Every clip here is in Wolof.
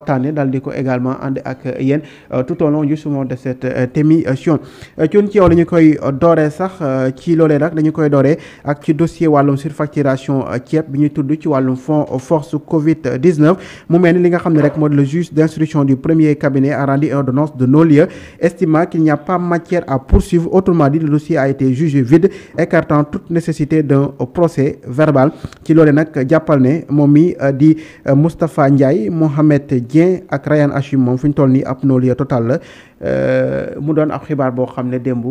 waxtaane daal di ko également ànd ak yéen tout au long justement de cette émission ci yow la ñu koy dooree sax ci loolee nag dañu koy dooree ak ci dossier wàllum surfacturation ceeb bi ñuy tudd ci wàllum fonds force Covid 19 mu mel ni li nga xam ne rek moo di le juge d'instruction du premier cabinet a rendu une ordonnance de non-lieu estimant qu'il n'y a pas matière à poursuivre. Autrement dit, le dossier a été jugé vide, écartant toute nécessité d'un procès verbal. ci loolee nag jàppal ne moom mi di Moustapha Ndiaye Mohamed Dieng ak Ryan Hachim moom fu ñu toll nii ab non-lieu total la mu doon ab xibaar boo xam ne démb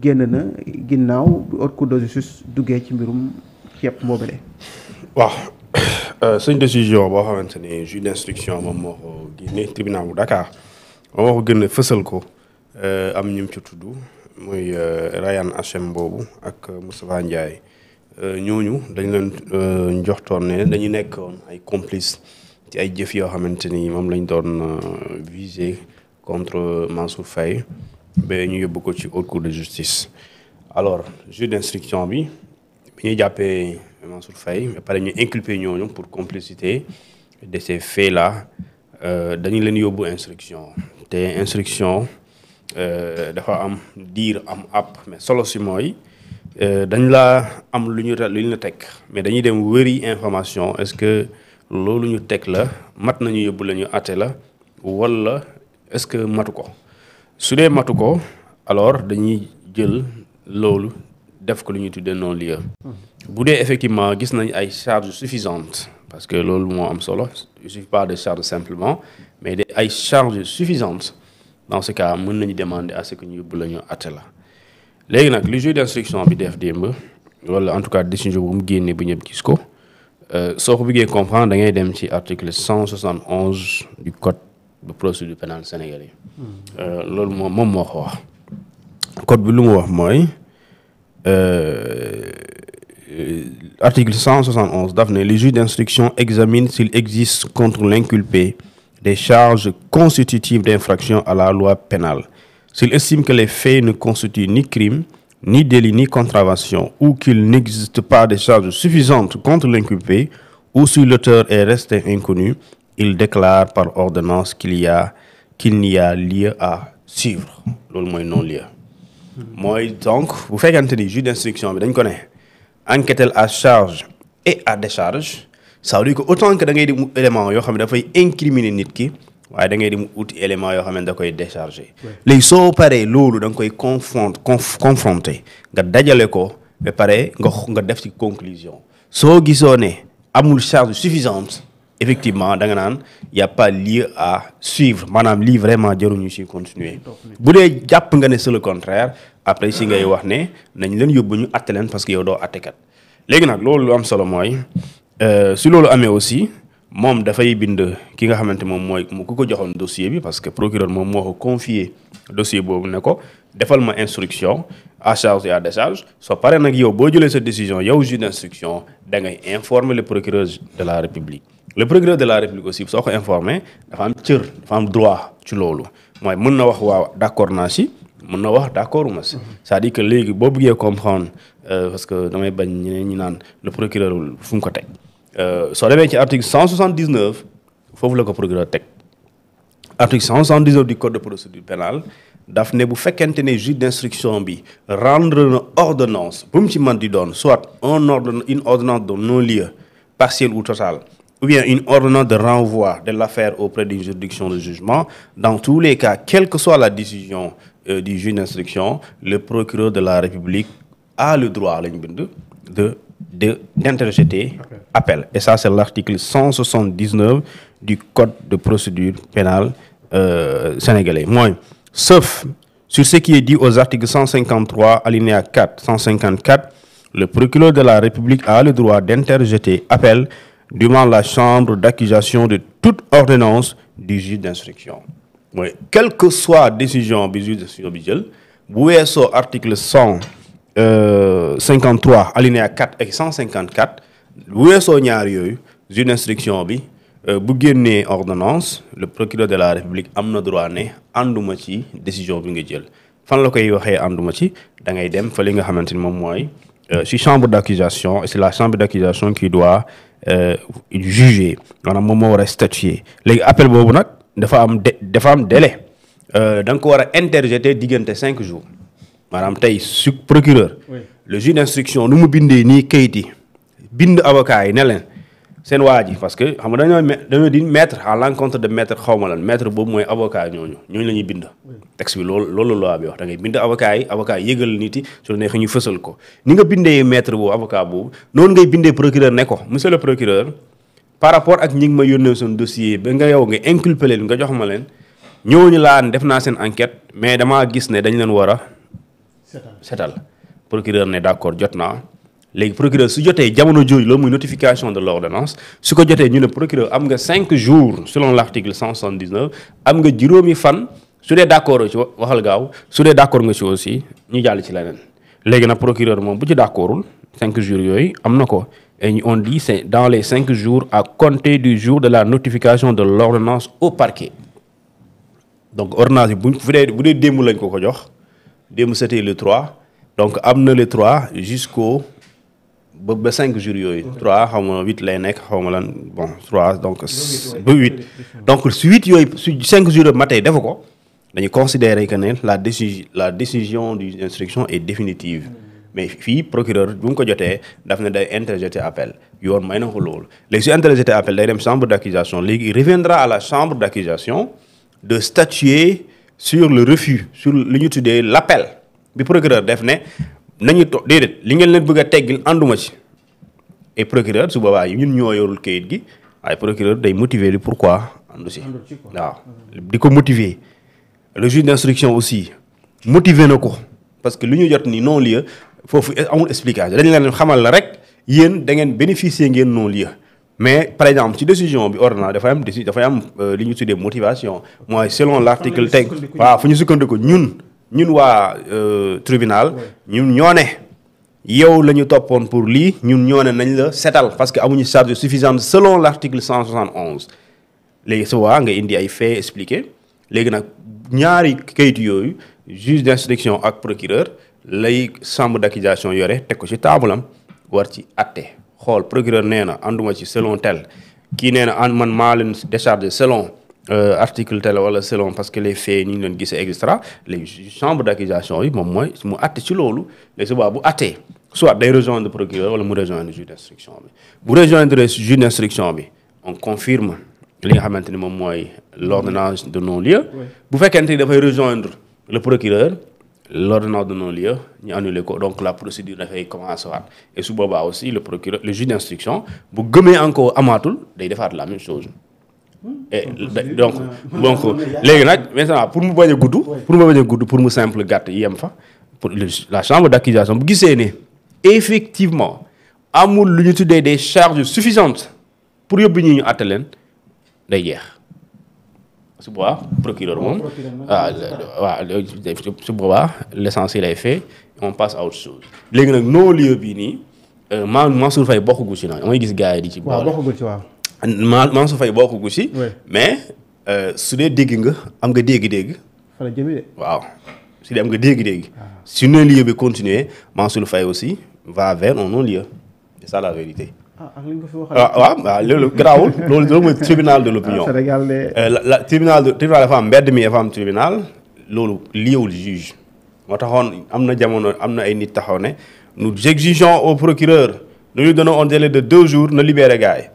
génn na ginnaaw haute cour de justice duggee ci mbirum ceeb boobule. waaw suñ décision boo xamante ni juge d'instruction moom moo ko génne tribunal bu Dakar moom moo ko gën a fësal ko am ñum ci tudd muy Ryan Hachim boobu ak Moustapha Ndiaye ñooñu dañ leen njoxtoon ne dañu nekkoon ay complices. ci ay jëf yoo xamante ni moom lañ doon visé contre Mansour Faye ba ñu yóbbu ko ci haute cour de justice. alors juge d'instruction bi ñuy jàppee Mansour Faye ba pare ñu inculpé ñooñu pour complicité de ces faits là dañu leen yóbbu instruction te instruction dafa am diir am app mais solo si mooy dañ laa am lu ñu la teg mais dañuy dem wëri information est-ce que loolu ñu teg la mat nañu yóbbu la ñu àtte la wala est-ce que matu ko su dee matu ko alors dañuy jël loolu def ko lu ñuy tuddee non-lieu. bu dee effectivement gis nañ ay charges suffisantes parce que loolu moo am solo il suffit pas de charges simplement mais ay charges suffisantes dans ce cas mën nañu demander à ce que ñu yóbbu la ñu àtte la léegi nag le juge d'instruction bi def démb wala en tout cas décision bu mu génnee bu ñëpp gis ko. soo ko bëggee comprendre da ngay dem ci article 171 du code de procédure pénale sénégalais loolu moom moo ko wax code bi lu mu wax mooy article 171 daf ne le juge d'instruction examine s'il existe contre l'inculpé des charges constitutives d'infraction à la loi pénale s'il estime que les faits ne constituent ni crime ni délit ni contravention ou qu'il n'existe pas de charges suffisantes contre l'inculpé ou si l'auteur est resté inconnu, il déclare par ordonnance qu'il n'y a lieu à suivre. loolu mooy non-lieu. mooy donc bu fekkente ni juge d'instruction bi dañ ko ne enquêter à charge et à décharge ça veut dire que autant que da ngay di mu élément yoo xam ne dafay incriminer nit ki waaye da ngay di mu uti élément yoo xam ne da koy décharger. léegi soo paree loolu da nga koy confronter nga dajale ko ba pare nga def ci conclusion soo gisoo ne amul charge suffisante effectivement da nga naan y a pas lieu à suivre maanaam lii vraiment jaruñu ci continuer bu dee jàpp nga ne c'est le contraire après si ngay wax ne nañ leen yóbbu ñu atte leen parce que yow doo attekat léegi nag loolu lu am solo mooy si loolu amee aussi moom dafay bind ki nga xamante moom mooy ku ko joxoon dossier bi parce que procureur moom moo ko confier dossier boobu ne ko defal ma instruction à charge et à décharge soo paree nag yow boo jëlee sa décision yow juge d'instruction da ngay informer le procureur de la République le procureur de la République aussi soo ko informer dafa am cër dafa am droit ci loolu mooy mën na wax waaw d'accord naa si mën na wax d'accord uma si c'est-à-dire que léegi boo bëggee comprendre parce que damay bañ ñeneen ñi naan le procureur fu mu ko teg soo demee ci article 179 foofu la ko procureur teg article 179 du code de procédure pénale daf ne bu fekkente ne juge d'instruction bi rendre na ordonnance bu mu ci mën di doon soit une ordonnance de non-lieu partielle ou totale ou bien une ordonnance de renvoi de l'affaire auprès d'une juridiction de jugement dans tous les cas quelle que soit la décision du juge d'instruction le procureur de la République a le droit lañ bind d'interjeter appel et ça c'est l'article 179 du code de procédure pénale sénégalais mooy sauf sur ce qui est dit aux articles 153 alinéa 4 154 le procureur de la République a le droit d'interjeter appel devant la chambre d'accusation de toute ordonnance du juge d'instruction mooy quelle que soit décision bi juge d'instruction bi jël bu weesoo article 153 alinéa 4 et 154 bu weesoo ñaar yooyu juge d'instruction bi bu génnee ordonnance le procureur de la République am na droit ne ànduma ci décision bi nga jël fan la koy waxee ànduma ci da ngay dem fa li nga xamante ni moom mooy ci chambre d'accusation et c'est la chambre d'accusation qui doit juger maanaam moom moo war a statuer léegi appel boobu nag dafa am délai da nga ko war a interjeter diggante 5 jours maanaam tey su procureur le juge d'instruction nu mu bindee nii kayit yi bind avocat yi ne leen seen waa ji parce que xam nga dañoo di mettre à l'encontre de maître xawma lan maître boobu mooy avocat ñooñu la ñuy bind texte bi loolu loi bi wax da ngay bind avocat yi yëgal nit yi su la neexee ñu fësal ko ni nga bindee maître boobu avocat boobu noonu ngay bindee procureur ne ko monsieur le procureur par rapport ak ñi ngi ma yónnee son dossier ba nga yow nga inculpé leen nga jox ma leen ñooñu laan def naa seen enquête mais damaa gis ne dañ leen war a setal procureur ne d'accord jot naa léegi procureur su jotee jamono jooju loolu muy notification de l'ordonnance su ko jotee ñu ne procureur am nga 5 jours selon l'article 179 am nga juróomi fan su dee d'accord ci waxal gaaw su dee d'accord nga ci aussi ñu jàll ci leneen léegi nag procureur moom bu ci d'accordul 5 jours yooyu am na ko et on dit c'est dans les 5 jours à compter du jour de la notification de l'ordonnance au parquet donc ordonnance bi bu dee démb lañ ko jox démb c'était le 3 donc am na le 3 jusqu'au ba 5 jours yooyu 3 xaw ma 8 lay nekk xaw ma lan bon 3 donc ba 8 donc su 8 yooyu su 5 jours yooyu matee defu ko dañuy considérer que ne la décision du instruction est définitive mais fii procureur bu mu ko jotee daf ne day interjeter appel yoon may na ko loolu léegi su interjeter appel day dem chambre d'accusation léegi il reviendra à la chambre d'accusation de statuer sur le refus sur li ñu tuddee l'appel bi procureur def ne nañu déedéet li ngeen leen bëgg a teggil ànduma ci et procureur su boobaa yi ñun ñoo yorul kayit gi waaye procureur day motiver li pourquoi àndu ci waaw di ko motiver le juge d'instruction aussi motiver na ko parce que lu ñu jot ni non-lieu foofu amul explication dañu leen xamal la rek yéen da ngeen bénéficier ngeen non-lieu mais par exemple ci décision bi ordonnance dafay am li ñu tuddee motivation mooy selon l'article teg waaw fu ñu sukkandiku ñun waa tribunal ñun ñoo ne yow la ñu toppoon pour lii ñun ñoo ne nañ la setal parce que amuñu charge suffisante selon l'article 171 léegi su waa nga indi ay faits expliqués léegi nag ñaari kayit yooyu juge d'instruction ak procureur lay chambre d'accusation yore teg ko ci taabalam war ci atte xool procureur nee na ànduma ci selon tel kii nee na man maa leen décharger selon article tel wala selon parce que les faits ni ñu leen gisee extra léegi chambre d'accusation yi moom mooy mu atte ci loolu léegi su bu attee soit day rejoindre procureur wala mu rejoindre juge d'instruction bi bu rejoindre juge d'instruction bi on confirme li nga xamante ni moom mooy l'ordonnance de non-lieu bu fekkente ni dafay rejoindre le procureur l'ordonnance de non-lieu ñu annuler ko donc la procédure dafay commencer waat et su boobaa aussi le procureur le juge d'instruction bu gëmee encore amaatul day defaat la même chose et donc léegi nag maintenant pour mu bañ a gudd pour mu simple gàtt yem fa pour la chambre d'accusation bu gisee ne effectivement amul lu ñu tuddee des charges suffisantes pour yóbbu ñu àtte leen day jeex su boobaa procureur moom su boobaa l'essentiel est fait on passe à autre chose léegi nag non-lieu bii nii Mansour Faye bokkugu ci nag damay gis gars yi di ci boole Mansour Faye bokkugu ci mais su dee dégg nga am nga dégg-dégg fa la jëmee de waaw su dee am nga dégg-dégg si non-lieu bi continuer Mansour Faye aussi va vers un non-lieu c'est ça la vérité waaw loolu garaawul loolu mooy tribunal de l'opinion tribunal dafa am mbedd mi dafa am tribunal loolu liewul juge moo taxoon am na jamono am na ay nit taxaw ne nous exigeons au procureur nous lui donnons un délai de 2 jours na libérer gars yi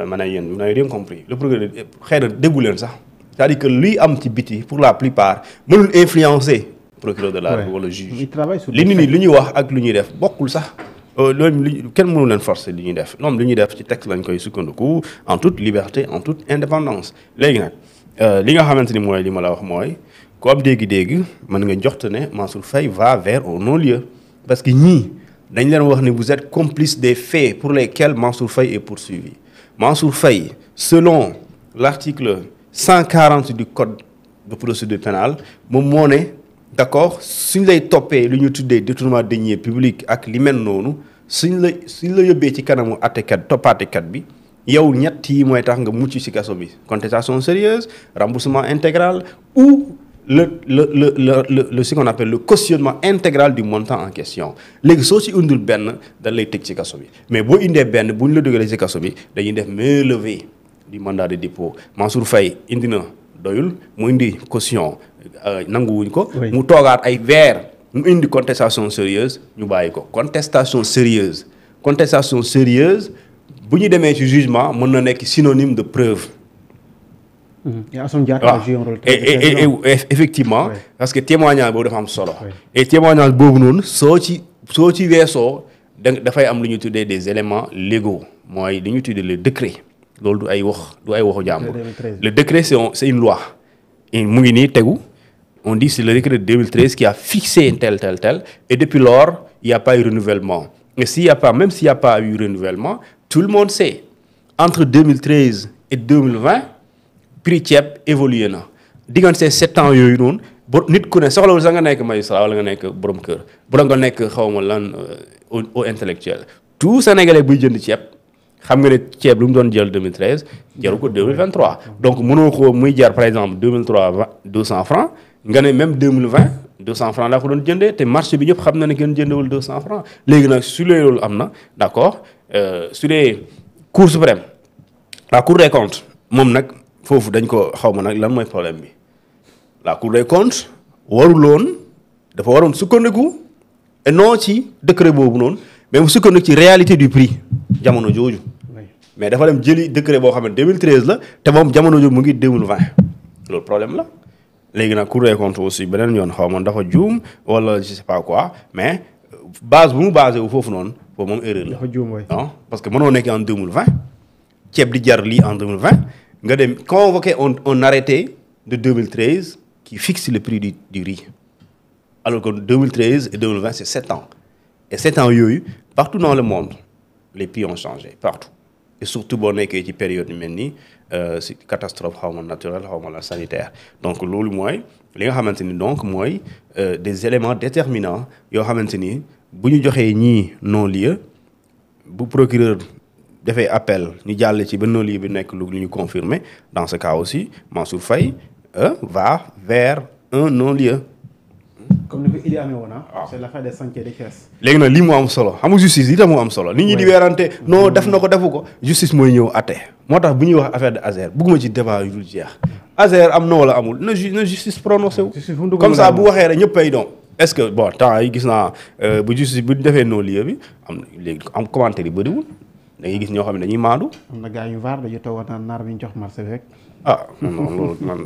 ma ne yéen vous n'avez rien compris le procureur xëy na déggu leen sax c'est-à-dire que luy am ci biti pour la plupart mënul influencer procureur de la République wala juge li nit ñi lu ñuy wax ak lu ñuy def bokkul sax loolu kenn mënu leen forcer li ñuy def ñoom li ñuy def ci texte lañ koy sukkandiku en toute liberté en toute indépendance léegi nag li nga xamante ni mooy li ma la wax mooy ku am dégg-dégg mën nga joxte ne Mansour Faye va vers un non-lieu parce que ñii dañ leen wax ni vous êtes complice des faits pour lesquels Mansour Faye est poursuivi Mansour Faye selon l'article 140 du code de procédure pénale moom moo ne d'accord suñ lay toppee lu ñu tuddee détournement de deniers publics ak li mel noonu suñ la yóbbee ci kanamu attekat toppaatekat bi yow ñett yi mooy tax nga mucc ci kaso bi contestation sérieuse remboursement intégral ou ce qu'on appelle le cautionnement intégral du montant en question léegi soo ci indul benn dañ lay tëj ci kaso bi mais boo indee benn bu ñu la dugalee ci kaso bi dañuy def mainlevée du mandat de dépôt Mansour Faye indi na doyul mu indi caution nanguwuñ ko. mu toogaat ay weer mu indi contestation sérieuse ñu bàyyi ko contestation sérieuse bu ñu demee ci jugement mën na nekk synonyme de preuve. Et effectivement parce que témoignage boobu dafa am solo. et témoignage boobu noonu soo ci weesoo dafay am lu ñu tuddee des éléments légaux mooy li ñu tuddee le décret loolu du ay waxu jàmbur. le décret c'est une loi. et mu ngi nii tegu on dit c'est le décret de 2013 qui a fixé tel et depuis lors il y a pas eu renouvellement et s'il y a pas eu renouvellement tout le monde sait entre 2013 et 2020 prix ceeb évolué na diggante ces 7 ans yooyu noonu nit ku ne soxlawul sax nga nekk magistrat wala nga nekk borom kër bu nga nekk xawma lan au intellectuel tout sénégalais buy jënd ceeb xam nga ne ceeb lu mu doon jël 2013 jaru ko 2023 donc mënoo ko muy jar par exemple 2003 200 francs nga ne même 2020 200 francs laa ko doon jëndee te marché bi ñëpp xam na ne kenn jëndewul 200 francs léegi nag su lee loolu am na d'accord su dee cour suprême la cour des comptes moom nag foofu dañ ko xaw ma nag lan mooy problème bi la cour des comptes dafa waroon sukkandiku et non ci décret boobu noonu mais mu sukkandiku ci réalité du prix jamono jooju mais dafa dem jëli décret boo xam ne 2013 la te moom jamono jooju mu ngi 2020 loolu problème la léegi nag cour des comptes aussi beneen yoon xaw ma dafa juum wala je sais pas quoi mais base bu mu basé wu foofu noonu foofu moom erreur la non parce que mënoo nekk en 2020 ceeb di jar lii en 2020 nga dem convoquer un arrêté de 2013 qui fixe le prix du riz alors que 2013 et 2020 c'est 7 ans et 7 ans yooyu partout dans le monde les prix ont changé partout et surtout boo nekkee ci période yu mel nii si catastrophe xaw ma naturelle xaw ma la sanitaire donc loolu mooy li nga xamante ni donc mooy des éléments déterminants yoo xamante ni bu ñu joxee ñii non-lieu bu procureur dafay appel ñu jàll ci ba non-lieu bi nekk lu ñu confirmer dans ce cas aussi Mansour Faye va vers un non-lieu. comme ni ko Idi amee woon c'est l'affaire des chantiers de Thiès. léegi nag lii moo am solo xam nga justice yi tam moo am solo. nit ñi di weerante non def na ko defu ko. justice mooy ñëw àtte moo tax bu ñuy wax affaire de Azer bugguma ci débat yu dul jeex Azer am na wala amul na justice prononcé wu. comme ça bu waxee rek ñëppay doon. est-ce que bon temps yi gis naa bu justice bu defee non-lieu bi am na léegi am commentaire yi bëriwul da ngay gis ñoo xam ne dañuy maandu. am na gars yu vaar dañuy toogoon naan naar bi ñu jox marché bi rek. ah non loolu man.